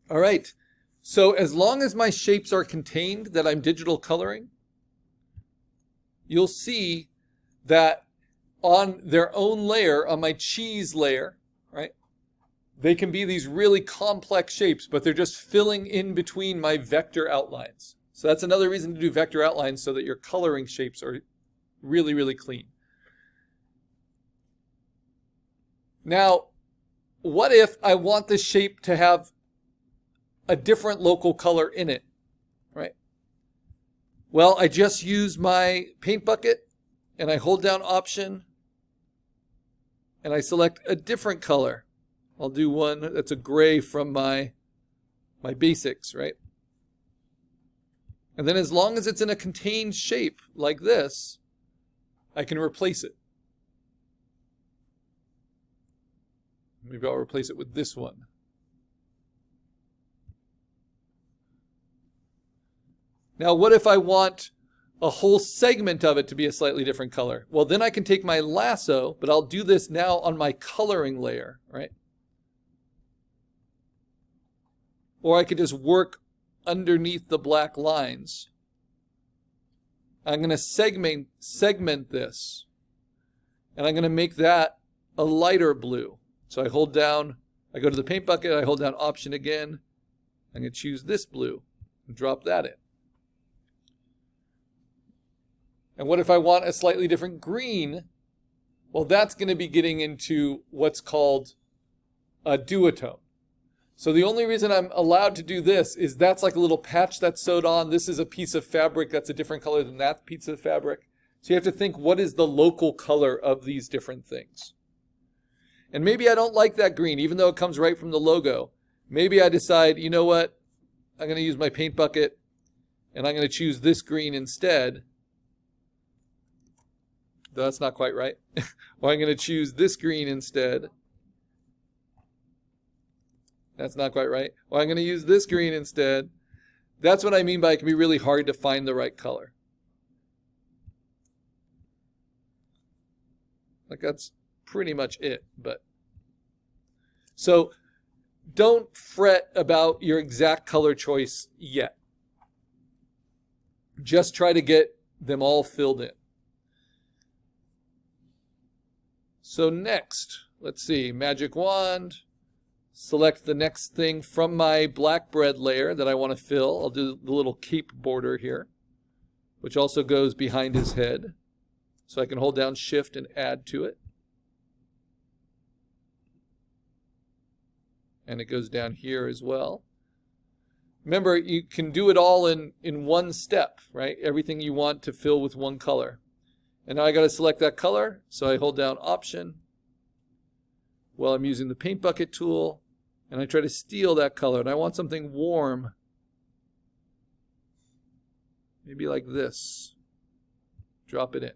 All right. So as long as my shapes are contained that I'm digital coloring, you'll see that on their own layer, on my cheese layer, right, they can be these really complex shapes, but they're just filling in between my vector outlines. So that's another reason to do vector outlines, so that your coloring shapes are really, really clean. Now, what if I want this shape to have a different local color in it, right? Well, I just use my paint bucket and I hold down Option and I select a different color. I'll do one that's a gray from my basics, right? And then as long as it's in a contained shape like this, I can replace it. Maybe I'll replace it with this one. Now, what if I want a whole segment of it to be a slightly different color? Well, then I can take my lasso, but I'll do this now on my coloring layer, right? Or I could just work underneath the black lines. I'm going to segment this, and I'm going to make that a lighter blue. So I hold down, I go to the paint bucket, I hold down Option again. I'm going to choose this blue and drop that in. And what if I want a slightly different green? Well, that's going to be getting into what's called a duotone. So the only reason I'm allowed to do this is that's like a little patch that's sewed on. This is a piece of fabric that's a different color than that piece of fabric. So you have to think, what is the local color of these different things? And maybe I don't like that green, even though it comes right from the logo. Maybe I decide, you know what? I'm going to use my paint bucket and I'm going to choose this green instead. Though that's not quite right. Or I'm going to choose this green instead. That's not quite right. Or I'm going to use this green instead. That's what I mean by it can be really hard to find the right color. Like that's pretty much it. But so don't fret about your exact color choice yet. Just try to get them all filled in. So next, let's see, magic wand, select the next thing from my black bread layer that I want to fill. I'll do the little cape border here, which also goes behind his head. So I can hold down Shift and add to it. And it goes down here as well. Remember, you can do it all in one step, right? Everything you want to fill with one color. And now I got to select that color, so I hold down Option while I'm using the paint bucket tool, and I try to steal that color. And I want something warm, maybe like this. Drop it in.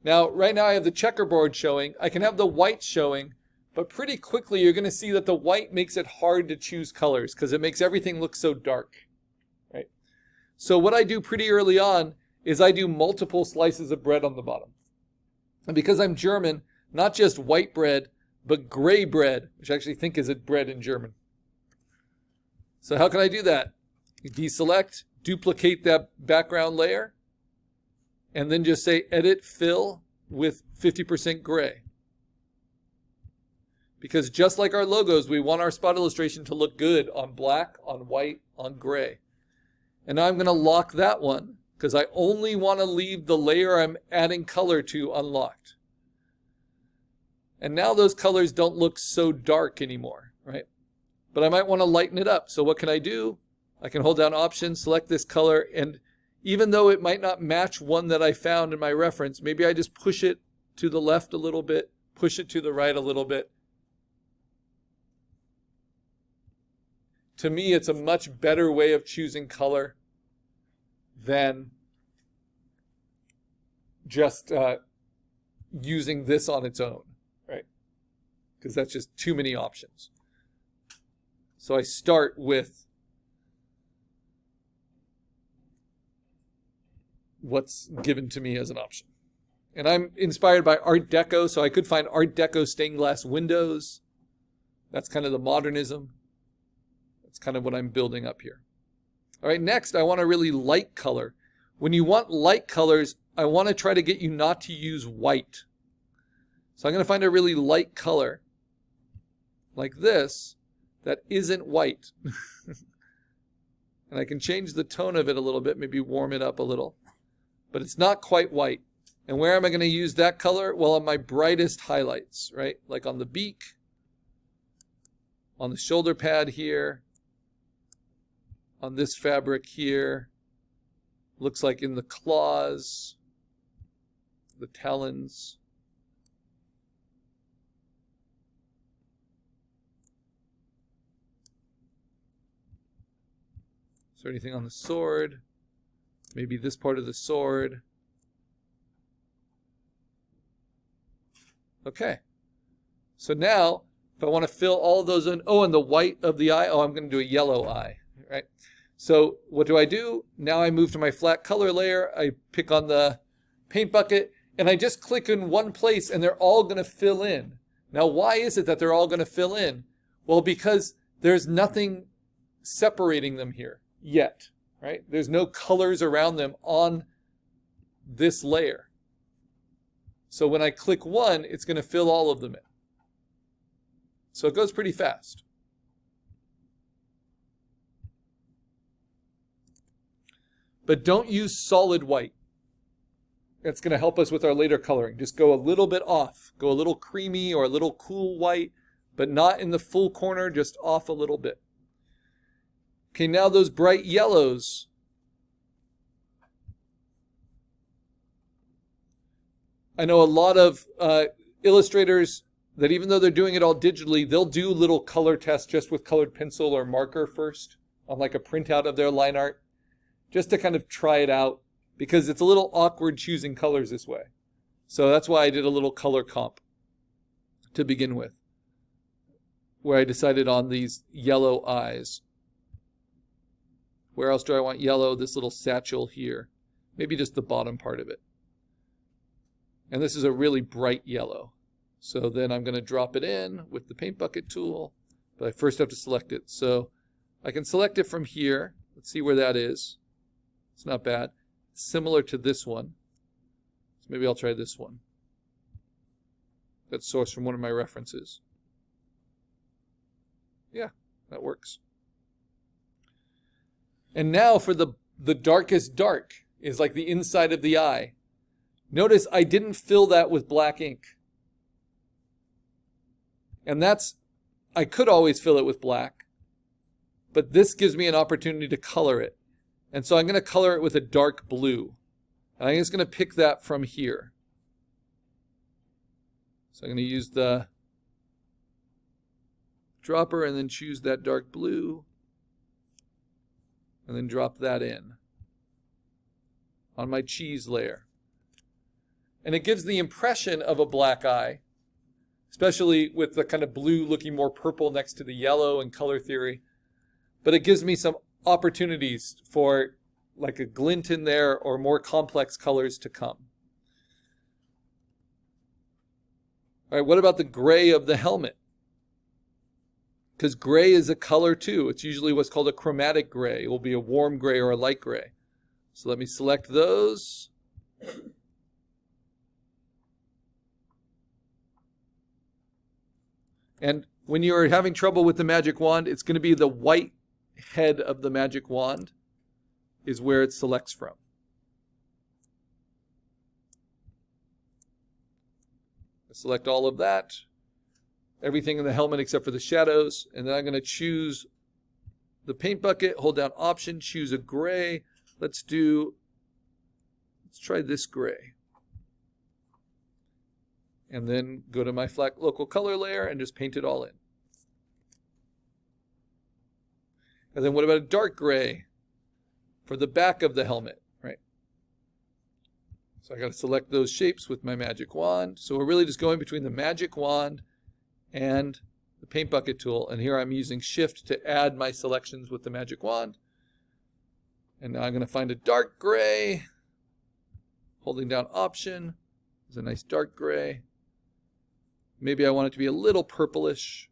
Now, right now I have the checkerboard showing. I can have the white showing, but pretty quickly you're going to see that the white makes it hard to choose colors because it makes everything look so dark, right? So what I do pretty early on is I do multiple slices of bread on the bottom. And because I'm German, not just white bread, but gray bread, which I actually think is a bread in German. So how can I do that? You deselect, duplicate that background layer, and then just say Edit Fill with 50% gray. Because just like our logos, we want our spot illustration to look good on black, on white, on gray. And now I'm going to lock that one, because I only want to leave the layer I'm adding color to unlocked. And now those colors don't look so dark anymore, right? But I might want to lighten it up. So what can I do? I can hold down Option, select this color, and even though it might not match one that I found in my reference, maybe I just push it to the left a little bit, push it to the right a little bit. To me, it's a much better way of choosing color than just using this on its own, right? Because that's just too many options. So I start with what's given to me as an option. And I'm inspired by Art Deco, so I could find Art Deco stained glass windows That's kind of the modernism. That's kind of what I'm building up here. All right, next I want a really light color. When you want light colors, I want to try to get you not to use white. So I'm going to find a really light color like this that isn't white. And I can change the tone of it a little bit, maybe warm it up a little. But it's not quite white. And where am I going to use that color? Well, on my brightest highlights, right? Like on the beak, on the shoulder pad here, on this fabric here. Looks like in the claws, the talons. Is there anything on the sword? Maybe this part of the sword. Okay. So now, if I want to fill all of those in, oh, and the white of the eye, oh, I'm going to do a yellow eye, right? So what do? Now I move to my flat color layer. I pick on the paint bucket, and I just click in one place, and they're all going to fill in. Now, why is it that they're all going to fill in? Well, because there's nothing separating them here yet, right? There's no colors around them on this layer. So when I click one, it's going to fill all of them in. So it goes pretty fast. But don't use solid white. That's going to help us with our later coloring. Just go a little bit off. Go a little creamy or a little cool white, but not in the full corner, just off a little bit. Okay, now those bright yellows. I know a lot of illustrators that even though they're doing it all digitally, they'll do little color tests just with colored pencil or marker first on like a printout of their line art, just to kind of try it out, because it's a little awkward choosing colors this way. So that's why I did a little color comp to begin with, where I decided on these yellow eyes. Where else do I want yellow? This little satchel here. Maybe just the bottom part of it. And this is a really bright yellow. So then I'm going to drop it in with the paint bucket tool, but I first have to select it. So I can select it from here. Let's see where that is. It's not bad. It's similar to this one. So maybe I'll try this one. That's sourced from one of my references. Yeah, that works. And now for the darkest dark is like the inside of the eye. Notice I didn't fill that with black ink. And that's, I could always fill it with black, but this gives me an opportunity to color it. And so I'm going to color it with a dark blue. And I'm just going to pick that from here. So I'm going to use the dropper and then choose that dark blue. And then drop that in on my cheese layer. And it gives the impression of a black eye, especially with the kind of blue looking more purple next to the yellow in color theory. But it gives me some opportunities for like a glint in there or more complex colors to come. All right, what about the gray of the helmet? Because gray is a color too. It's usually what's called a chromatic gray. It will be a warm gray or a light gray. So let me select those. And when you're having trouble with the magic wand, it's going to be the white head of the magic wand is where it selects from. I select all of that, everything in the helmet except for the shadows, and then I'm going to choose the paint bucket, hold down Option, choose a gray. Let's try this gray. And then go to my flat local color layer and just paint it all in. And then what about a dark gray for the back of the helmet, right? So I got to select those shapes with my magic wand. So we're really just going between the magic wand and the paint bucket tool. And here I'm using Shift to add my selections with the magic wand. And now I'm going to find a dark gray. Holding down Option. There's a nice dark gray. Maybe I want it to be a little purplish.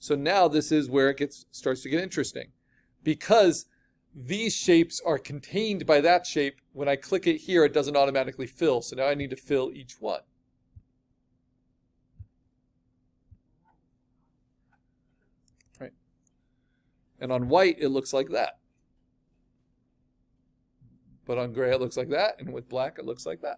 So now this is where it starts to get interesting. Because these shapes are contained by that shape, when I click it here, it doesn't automatically fill. So now I need to fill each one. Right. And on white, it looks like that. But on gray, it looks like that. And with black, it looks like that.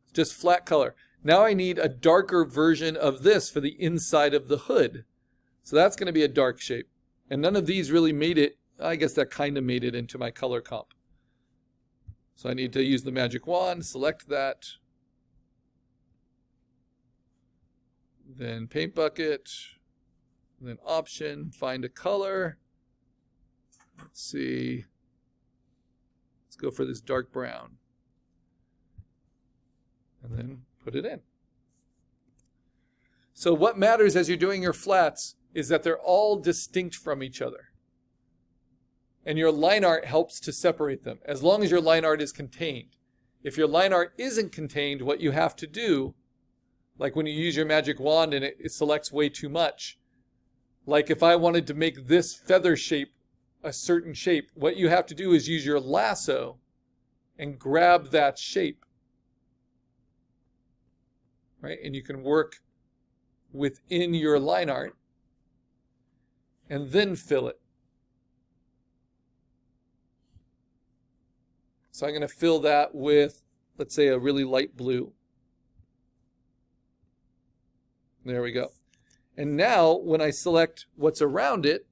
It's just flat color. Now I need a darker version of this for the inside of the hood. So that's going to be a dark shape. And none of these really made it. I guess that kind of made it into my color comp. So I need to use the magic wand, select that. Then paint bucket. Then option, find a color. Let's see. Let's go for this dark brown. And then put it in. So what matters as you're doing your flats is that they're all distinct from each other. And your line art helps to separate them, as long as your line art is contained. If your line art isn't contained, what you have to do, like when you use your magic wand and it selects way too much, like if I wanted to make this feather shape a certain shape, what you have to do is use your lasso and grab that shape. Right? And you can work within your line art and then fill it. So I'm going to fill that with, let's say, a really light blue. There we go. And now when I select what's around it,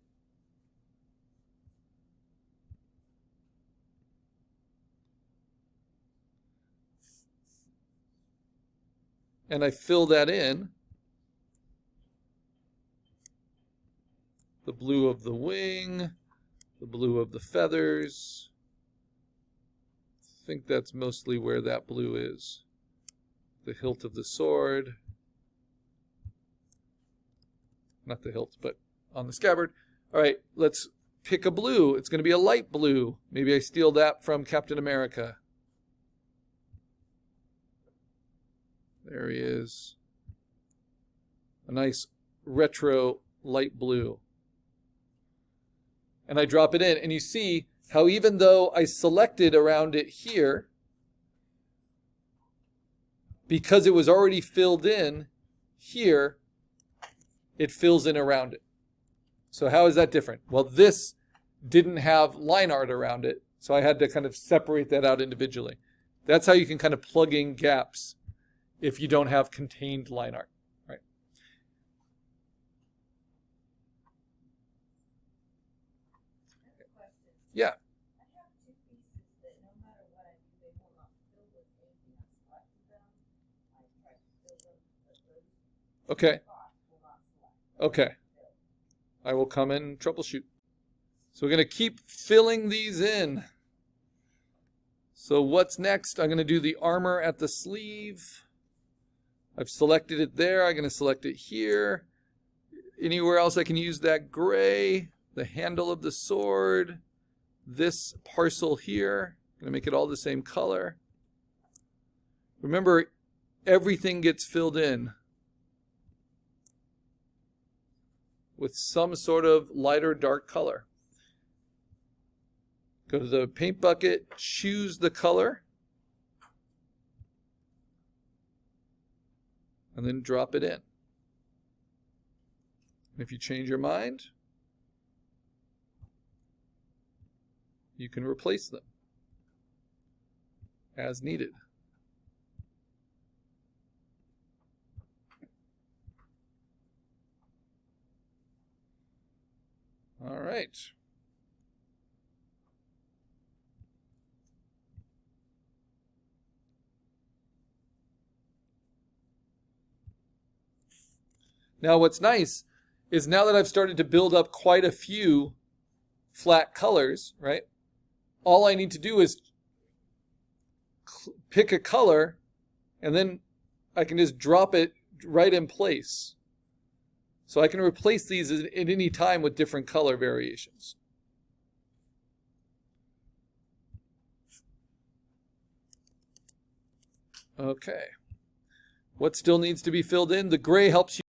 and I fill that in, the blue of the wing, the blue of the feathers. I think that's mostly where that blue is. The hilt of the sword. Not the hilt, but on the scabbard. All right, let's pick a blue. It's going to be a light blue. Maybe I steal that from Captain America. There he is. A nice retro light blue. And I drop it in. And you see how even though I selected around it here, because it was already filled in here, it fills in around it. So how is that different? Well, this didn't have line art around it, so I had to kind of separate that out individually. That's how you can kind of plug in gaps if you don't have contained line art, right? Yeah. I have two pieces that no matter what I do, they will not fill with anything I selected them. I tried to fill them, but those Okay. spots will not select. Okay. I will come and troubleshoot. So we're going to keep filling these in. So what's next? I'm going to do the armor at the sleeve. I've selected it there. I'm going to select it here. Anywhere else I can use that gray. The handle of the sword. This parcel here. I'm going to make it all the same color. Remember, everything gets filled in with some sort of light or dark color. Go to the paint bucket, choose the color, and then drop it in. And if you change your mind, you can replace them as needed. All right. Now what's nice is now that I've started to build up quite a few flat colors, right? All I need to do is pick a color and then I can just drop it right in place. So I can replace these at any time with different color variations. Okay. What still needs to be filled in? The gray helps you